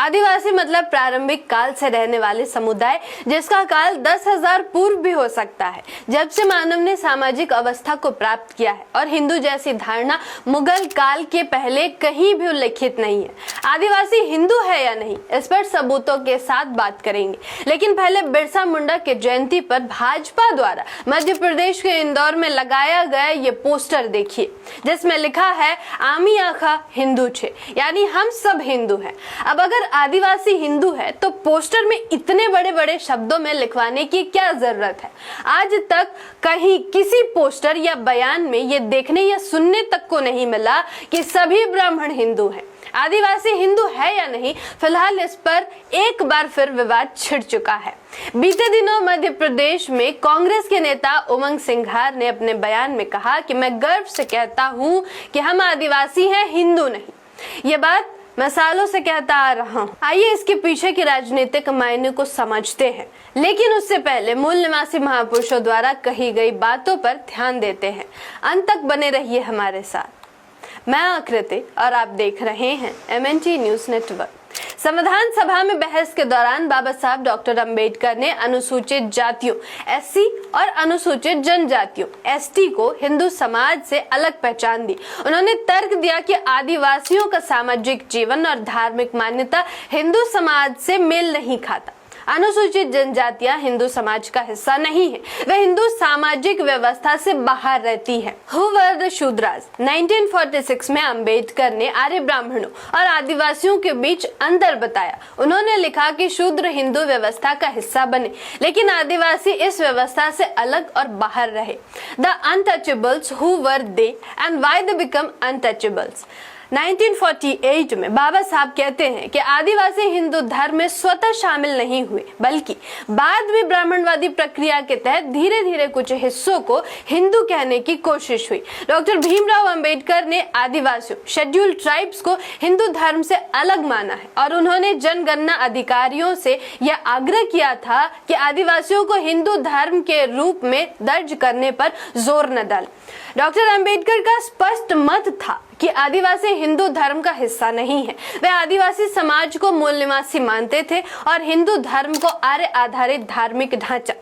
आदिवासी मतलब प्रारंभिक काल से रहने वाले समुदाय, जिसका काल 10,000 पूर्व भी हो सकता है, जब से मानव ने सामाजिक अवस्था को प्राप्त किया है। और हिंदू जैसी धारणा मुगल काल के पहले कहीं भी उल्लेखित नहीं है। आदिवासी हिंदू है या नहीं, इस पर सबूतों के साथ बात करेंगे, लेकिन पहले बिरसा मुंडा के जयंती पर भाजपा द्वारा मध्य प्रदेश के इंदौर में लगाया गया ये पोस्टर देखिए, जिसमें लिखा है आमी आखा हिंदू छे, यानी हम सब हिंदू हैं। अब अगर आदिवासी हिंदू है तो पोस्टर में इतने बड़े बड़े शब्दों में लिखवाने की क्या जरूरत है। आज तक कहीं किसी पोस्टर या बयान में ये देखने या सुनने तक को नहीं मिला कि सभी ब्राह्मण हिंदू हैं। आदिवासी हिंदू है या नहीं, फिलहाल इस पर एक बार फिर विवाद छिड़ चुका है। बीते दिनों मध्य प्रदेश में कांग्रेस के नेता उमंग सिंघार ने अपने बयान में कहा कि मैं गर्व से कहता हूं कि हम आदिवासी हैं, हिंदू नहीं। ये बात मैं सालों से कहता आ रहा हूँ। आइए इसके पीछे के राजनीतिक मायने को समझते हैं, लेकिन उससे पहले मूल निवासी महापुरुषों द्वारा कही गई बातों पर ध्यान देते हैं। अंत तक बने रहिए हमारे साथ। मैं आकृति और आप देख रहे हैं MNT न्यूज नेटवर्क। संविधान सभा में बहस के दौरान बाबा साहब डॉक्टर अंबेडकर ने अनुसूचित जातियों SC और अनुसूचित जनजातियों ST को हिंदू समाज से अलग पहचान दी। उन्होंने तर्क दिया कि आदिवासियों का सामाजिक जीवन और धार्मिक मान्यता हिंदू समाज से मेल नहीं खाता। अनुसूचित जनजातियां हिंदू समाज का हिस्सा नहीं है, वे हिंदू सामाजिक व्यवस्था से बाहर रहती है। Who were the Shudras? 1946 में अंबेडकर ने आर्य ब्राह्मणों और आदिवासियों के बीच अंतर बताया। उन्होंने लिखा कि शूद्र हिंदू व्यवस्था का हिस्सा बने, लेकिन आदिवासी इस व्यवस्था से अलग और बाहर रहे। The untouchables, who were they and why they become untouchables? 1948 में बाबा साहब कहते हैं कि आदिवासी हिंदू धर्म में स्वतः शामिल नहीं हुए, बल्कि बाद में ब्राह्मणवादी प्रक्रिया के तहत धीरे धीरे कुछ हिस्सों को हिंदू कहने की कोशिश हुई। डॉक्टर भीमराव अंबेडकर ने आदिवासियों शेड्यूल्ड ट्राइब्स को हिंदू धर्म से अलग माना है और उन्होंने जनगणना अधिकारियों से यह आग्रह किया था कि आदिवासियों को हिंदू धर्म के रूप में दर्ज करने पर जोर न डालें। डॉक्टर अंबेडकर का स्पष्ट मत था कि आदिवासी हिंदू धर्म का हिस्सा नहीं है। वे आदिवासी समाज को मूल निवासी मानते थे और हिंदू धर्म को आर्य आधारित धार्मिक ढांचा।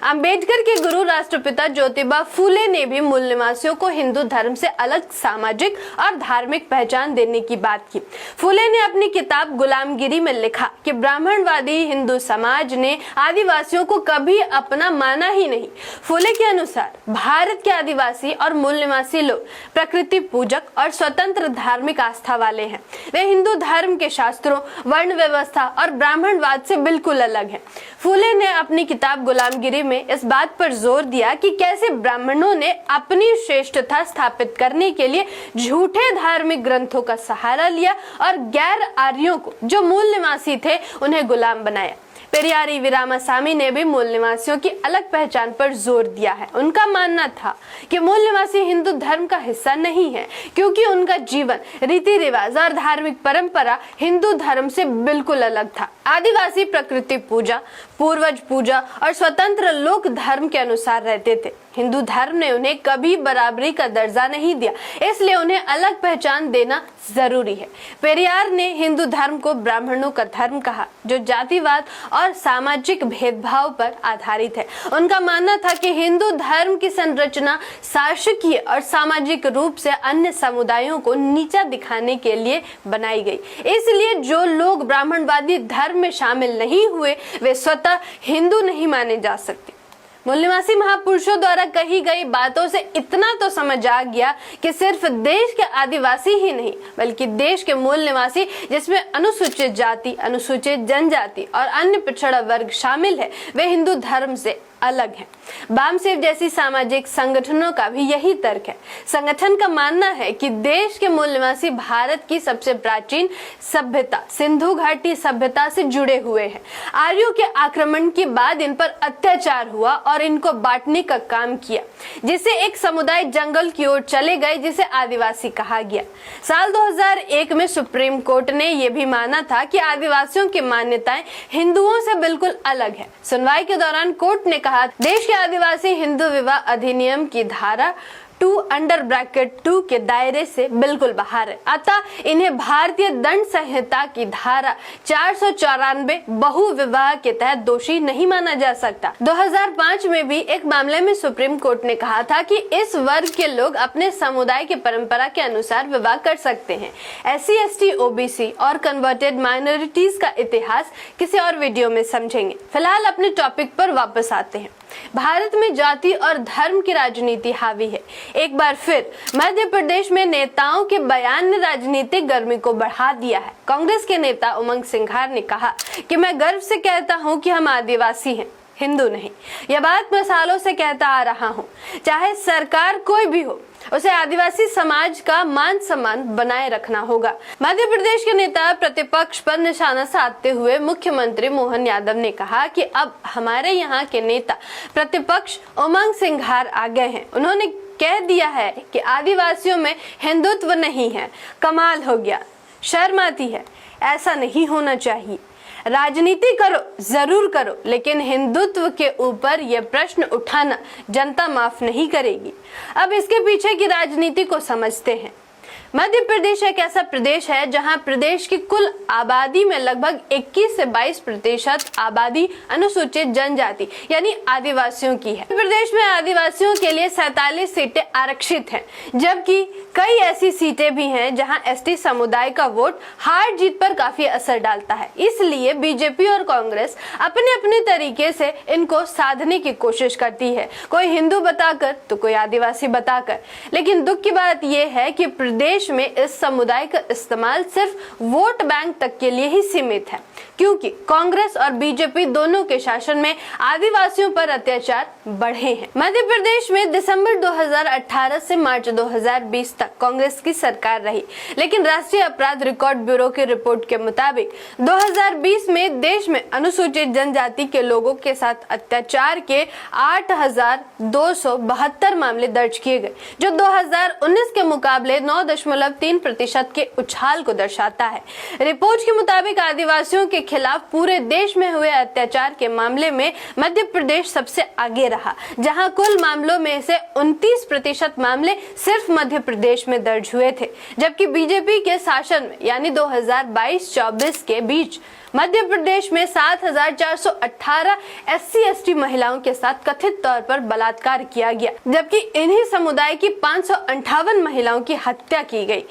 अंबेडकर के गुरु राष्ट्रपिता ज्योतिबा फूले ने भी मूल निवासियों को हिंदू धर्म से अलग सामाजिक और धार्मिक पहचान देने की बात की। फूले ने अपनी किताब गुलामगिरी में लिखा कि ब्राह्मणवादी हिंदू समाज ने आदिवासियों को कभी अपना माना ही नहीं। फूले के अनुसार भारत के आदिवासी और मूल निवासी लोग प्रकृति पूजक और स्वतंत्र धार्मिक आस्था वाले हैं। वे हिंदू धर्म के शास्त्रों, वर्ण व्यवस्था और ब्राह्मणवाद से बिल्कुल अलग हैं। फूले ने अपनी किताब गुलामगिरी में इस बात पर जोर दिया कि कैसे ब्राह्मणों ने अपनी श्रेष्ठता स्थापित करने के लिए झूठे धार्मिक ग्रंथों का सहारा लिया और गैर आर्यों को, जो मूल निवासी थे, उन्हें गुलाम बनाया। पेरियारी वीरामासामी ने भी मूल निवासियों की अलग पहचान पर जोर दिया है। उनका मानना था कि मूल निवासी हिंदू धर्म का हिस्सा नहीं है, क्योंकि उनका जीवन, रीति रिवाज और धार्मिक परंपरा हिंदू धर्म से बिल्कुल अलग था। आदिवासी प्रकृति पूजा, पूर्वज पूजा और स्वतंत्र लोक धर्म के अनुसार रहते थे। हिंदू धर्म ने उन्हें कभी बराबरी का दर्जा नहीं दिया, इसलिए उन्हें अलग पहचान देना जरूरी है। पेरियार ने हिंदू धर्म को ब्राह्मणों का धर्म कहा, जो जातिवाद और सामाजिक भेदभाव पर आधारित है। उनका मानना था कि हिंदू धर्म की संरचना शासकीय और सामाजिक रूप से अन्य समुदायों को नीचा दिखाने के लिए बनाई गई। इसलिए जो लोग ब्राह्मणवादी धर्म में शामिल नहीं हुए, वे स्वतः हिंदू नहीं माने जा सकते। मूल निवासी महापुरुषों द्वारा कही गई बातों से इतना तो समझ आ गया कि सिर्फ देश के आदिवासी ही नहीं, बल्कि देश के मूल निवासी, जिसमें अनुसूचित जाति, अनुसूचित जनजाति और अन्य पिछड़ा वर्ग शामिल है, वे हिंदू धर्म से अलग है। बामसेव जैसी सामाजिक संगठनों का भी यही तर्क है। संगठन का मानना है कि देश के मूल निवासी भारत की सबसे प्राचीन सभ्यता सिंधु घाटी सभ्यता से जुड़े हुए हैं। आर्यों के आक्रमण के बाद इन पर अत्याचार हुआ और इनको बांटने का काम किया, जिससे एक समुदाय जंगल की ओर चले गए, जिसे आदिवासी कहा गया। साल 2001 में सुप्रीम कोर्ट ने यह भी माना था कि आदिवासियों की मान्यताएं हिंदुओं से बिल्कुल अलग है। सुनवाई के दौरान कोर्ट ने कहा, देश के आदिवासी हिंदू विवाह अधिनियम की धारा 2(2) के दायरे से बिल्कुल बाहर है। अतः इन्हें भारतीय दंड संहिता की धारा 494 बहु विवाह के तहत दोषी नहीं माना जा सकता। 2005 में भी एक मामले में सुप्रीम कोर्ट ने कहा था कि इस वर्ग के लोग अपने समुदाय की परंपरा के अनुसार विवाह कर सकते हैं। SC, ST, OBC और कन्वर्टेड माइनॉरिटीज का इतिहास किसी और वीडियो में समझेंगे। फिलहाल अपने टॉपिक पर वापस आते हैं। भारत में जाति और धर्म की राजनीति हावी है। एक बार फिर मध्य प्रदेश में नेताओं के बयान ने राजनीतिक गर्मी को बढ़ा दिया है। कांग्रेस के नेता उमंग सिंघार ने कहा कि मैं गर्व से कहता हूं कि हम आदिवासी हैं, हिंदू नहीं। यह बात मैं सालों से कहता आ रहा हूं। चाहे सरकार कोई भी हो, उसे आदिवासी समाज का मान सम्मान बनाए रखना होगा। मध्य प्रदेश के नेता प्रतिपक्ष पर निशाना साधते हुए मुख्यमंत्री मोहन यादव ने कहा कि अब हमारे यहाँ के नेता प्रतिपक्ष उमंग सिंघार आ गए हैं। उन्होंने कह दिया है कि आदिवासियों में हिंदुत्व नहीं है। कमाल हो गया, शर्म आती है। ऐसा नहीं होना चाहिए। राजनीति करो, जरूर करो, लेकिन हिंदुत्व के ऊपर यह प्रश्न उठाना जनता माफ नहीं करेगी। अब इसके पीछे की राजनीति को समझते हैं। मध्य प्रदेश एक ऐसा प्रदेश है जहां प्रदेश की कुल आबादी में लगभग 21 से 22% आबादी अनुसूचित जनजाति यानी आदिवासियों की है। प्रदेश में आदिवासियों के लिए 47 सीटें आरक्षित हैं, जबकि कई ऐसी सीटें भी हैं जहां ST समुदाय का वोट हार जीत पर काफी असर डालता है। इसलिए बीजेपी और कांग्रेस अपने अपने तरीके से इनको साधने की कोशिश करती है, कोई हिंदू बताकर तो कोई आदिवासी बताकर। लेकिन दुख की बात यह है कि प्रदेश में इस समुदाय का इस्तेमाल सिर्फ वोट बैंक तक के लिए ही सीमित है, क्योंकि कांग्रेस और बीजेपी दोनों के शासन में आदिवासियों पर अत्याचार बढ़े हैं। मध्य प्रदेश में दिसंबर 2018 से मार्च 2020 तक कांग्रेस की सरकार रही, लेकिन राष्ट्रीय अपराध रिकॉर्ड ब्यूरो की रिपोर्ट के मुताबिक 2020 में देश में अनुसूचित जनजाति के लोगों के साथ अत्याचार के 8,272 मामले दर्ज किए गए, जो 2019 के मुकाबले 9.3% के उछाल को दर्शाता है। रिपोर्ट के मुताबिक आदिवासियों के खिलाफ पूरे देश में हुए अत्याचार के मामले में मध्य प्रदेश सबसे आगे रहा, जहां कुल मामलों में से 29% मामले सिर्फ मध्य प्रदेश में दर्ज हुए थे, जबकि बीजेपी के शासन में यानी 2022-24 के बीच मध्य प्रदेश में 7,418 SC, ST महिलाओं के साथ कथित तौर पर बलात्कार किया गया, जबकि इन्हीं समुदाय की 558 महिलाओं की हत्या की गई।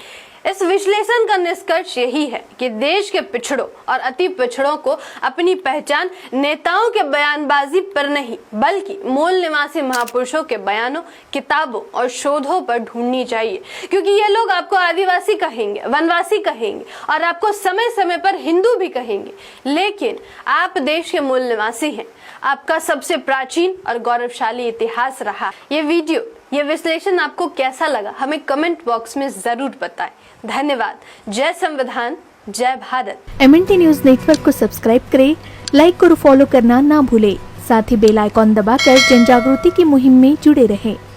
इस विश्लेषण का निष्कर्ष यही है कि देश के पिछड़ों और अति पिछड़ों को अपनी पहचान नेताओं के बयानबाजी पर नहीं, बल्कि मूल निवासी महापुरुषों के बयानों, किताबों और शोधों पर ढूंढनी चाहिए, क्योंकि ये लोग आपको आदिवासी कहेंगे, वनवासी कहेंगे और आपको समय समय पर हिंदू भी कहेंगे, लेकिन आप देश के मूल निवासी हैं। आपका सबसे प्राचीन और गौरवशाली इतिहास रहा। ये विश्लेषण आपको कैसा लगा, हमें कमेंट बॉक्स में जरूर बताएं। धन्यवाद। जय संविधान, जय भारत। MNT न्यूज नेटवर्क को सब्सक्राइब करें, लाइक और फॉलो करना ना भूलें। साथ ही बेल आइकॉन दबाकर जन जागृति की मुहिम में जुड़े रहें।